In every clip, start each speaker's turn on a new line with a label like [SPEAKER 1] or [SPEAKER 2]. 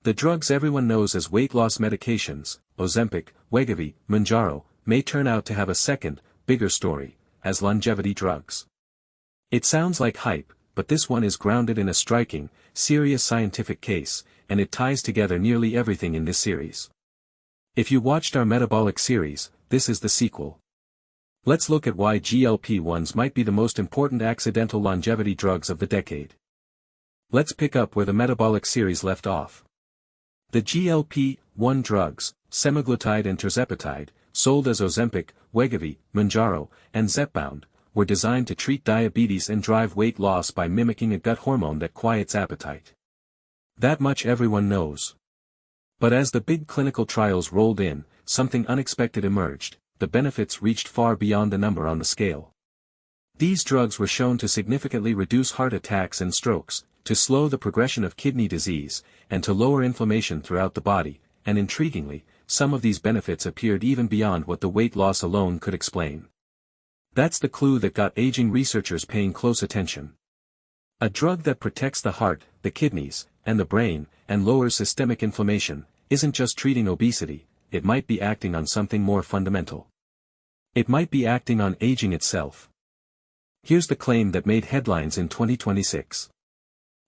[SPEAKER 1] The drugs everyone knows as weight loss medications, Ozempic, Wegovy, Mounjaro, may turn out to have a second, bigger story, as longevity drugs. It sounds like hype, but this one is grounded in a striking, serious scientific case, and it ties together nearly everything in this series. If you watched our metabolic series, this is the sequel. Let's look at why GLP-1s might be the most important accidental longevity drugs of the decade. Let's pick up where the metabolic series left off. The GLP-1 drugs, semaglutide and tirzepatide, sold as Ozempic, Wegovy, Mounjaro, and Zepbound, were designed to treat diabetes and drive weight loss by mimicking a gut hormone that quiets appetite. That much everyone knows. But as the big clinical trials rolled in, something unexpected emerged. The benefits reached far beyond the number on the scale. These drugs were shown to significantly reduce heart attacks and strokes, to slow the progression of kidney disease, and to lower inflammation throughout the body, and intriguingly, some of these benefits appeared even beyond what the weight loss alone could explain. That's the clue that got aging researchers paying close attention. A drug that protects the heart, the kidneys, and the brain, and lowers systemic inflammation, isn't just treating obesity, it might be acting on something more fundamental. It might be acting on aging itself. Here's the claim that made headlines in 2026.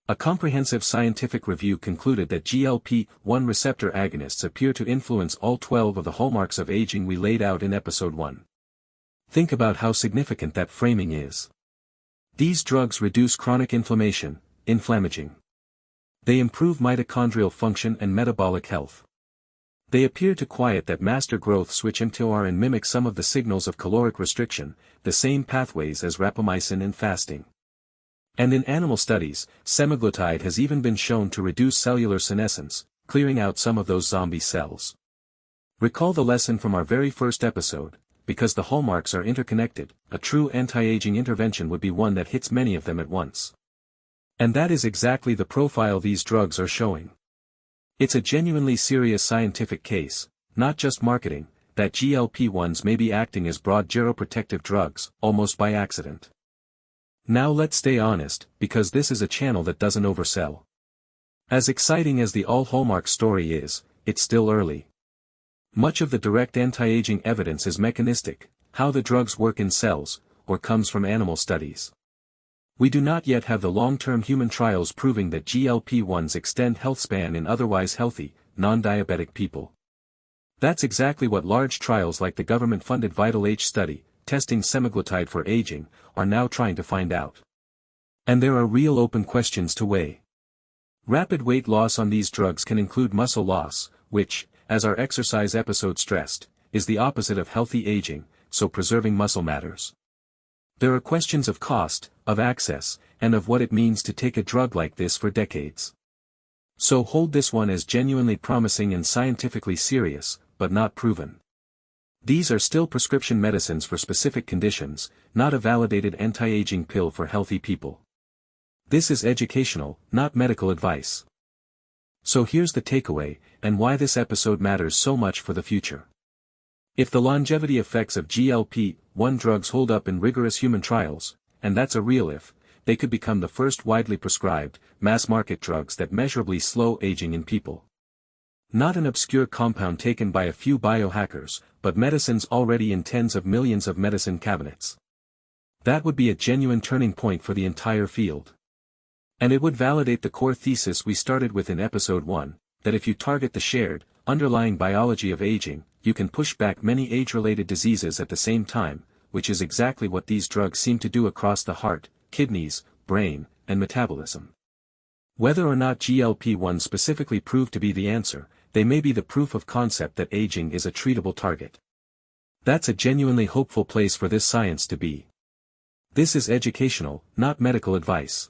[SPEAKER 1] A comprehensive scientific review concluded that GLP-1 receptor agonists appear to influence all 12 of the hallmarks of aging we laid out in episode 1. Think about how significant that framing is. These drugs reduce chronic inflammation, inflammaging. They improve mitochondrial function and metabolic health. They appear to quiet that master growth switch mTOR and mimic some of the signals of caloric restriction, the same pathways as rapamycin in fasting. And in animal studies, semaglutide has even been shown to reduce cellular senescence, clearing out some of those zombie cells. Recall the lesson from our very first episode, because the hallmarks are interconnected, a true anti-aging intervention would be one that hits many of them at once. And that is exactly the profile these drugs are showing. It's a genuinely serious scientific case, not just marketing, that GLP-1s may be acting as broad geroprotective drugs, almost by accident. Now let's stay honest, because this is a channel that doesn't oversell. As exciting as the all-hallmark story is, it's still early. Much of the direct anti-aging evidence is mechanistic, how the drugs work in cells, or comes from animal studies. We do not yet have the long-term human trials proving that GLP-1s extend health span in otherwise healthy, non-diabetic people. That's exactly what large trials like the government-funded VitalH study, testing semaglutide for aging, are now trying to find out. And there are real open questions to weigh. Rapid weight loss on these drugs can include muscle loss, which, as our exercise episode stressed, is the opposite of healthy aging, so preserving muscle matters. There are questions of cost, of access, and of what it means to take a drug like this for decades. So hold this one as genuinely promising and scientifically serious, but not proven. These are still prescription medicines for specific conditions, not a validated anti-aging pill for healthy people. This is educational, not medical advice. So here's the takeaway, and why this episode matters so much for the future. If the longevity effects of GLP-1 drugs hold up in rigorous human trials, and that's a real if, they could become the first widely prescribed, mass-market drugs that measurably slow aging in people. Not an obscure compound taken by a few biohackers, but medicines already in tens of millions of medicine cabinets. That would be a genuine turning point for the entire field. And it would validate the core thesis we started with in episode 1, that if you target the shared, underlying biology of aging, you can push back many age-related diseases at the same time, which is exactly what these drugs seem to do across the heart, kidneys, brain, and metabolism. Whether or not GLP-1 specifically prove to be the answer, they may be the proof of concept that aging is a treatable target. That's a genuinely hopeful place for this science to be. This is educational, not medical advice.